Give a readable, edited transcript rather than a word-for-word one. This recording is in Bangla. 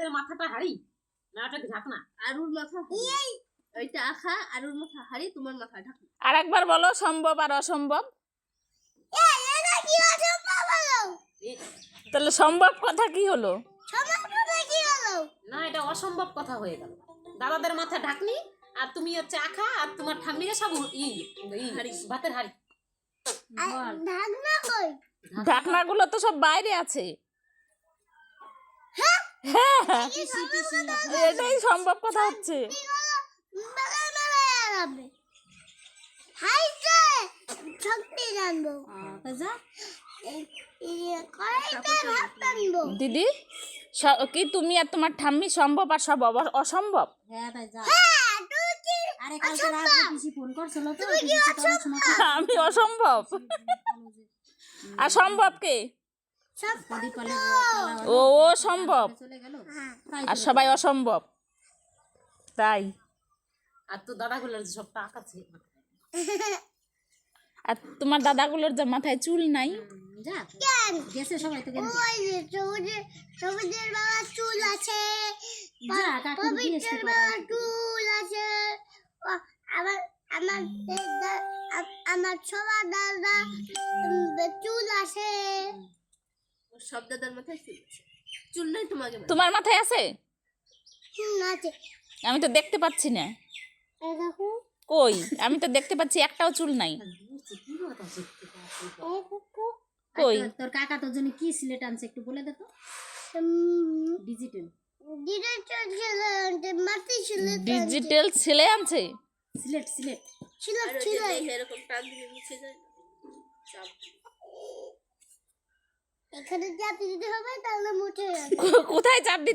দাদাদের মাথাটা হাড়ি না ওটা ঢাকনা? আরুর মাথা ওইটা আখা, আরুর মাথা হাড়ি, তোমার মাথা ঢাকনা। আর একবার বলো সম্ভব আর অসম্ভব। তাহলে সম্ভব কথা কি হলো? না এটা অসম্ভব কথা হয়ে গেল। দাদাদের মাথা ঢাকনি আর তুমি হচ্ছে আখা আর তোমার ঠাম্মিরা সব ভাতের হাড়ি। ঢাকনাগুলো তো সব বাইরে আছে। হ্যাঁ এটাই সম্ভব কথা হচ্ছে। দিদি কি তুমি আর তোমার ঠাম্মি সম্ভব আর সব অসম্ভব? আমি অসম্ভব আর সম্ভব কে? ও সম্ভব আর সবাই অসম্ভব, তাই? আর তো দাদাগুলোর সব টাক আছে। আর তোমার দাদাগুলোর যে মাথায় চুল নাই। সবুজের বাবা চুল আছে, পবিত্রের বাবা চুল আছে, আমার সবার দাদা চুল আছে। সব দাদার মাথায় চুল নাই, তোমার মাথায় আছে? আছে। আমি তো দেখতে পাচ্ছি না। কই? আমি তো দেখতে পাচ্ছি একটাও চুল নাই। কই? তোর কাকা তোর জন্য কি সিলেট আনছে একটু বলে দে তো। ডিজিটাল ডিজিটাল ছেলে আনছে। সিলেট সিলেট এরকম টান দিয়ে মুছে যায় না। এখানে চাপ দিতে হবে তাহলে মুছে যাবে। কোথায় চাপ দিতে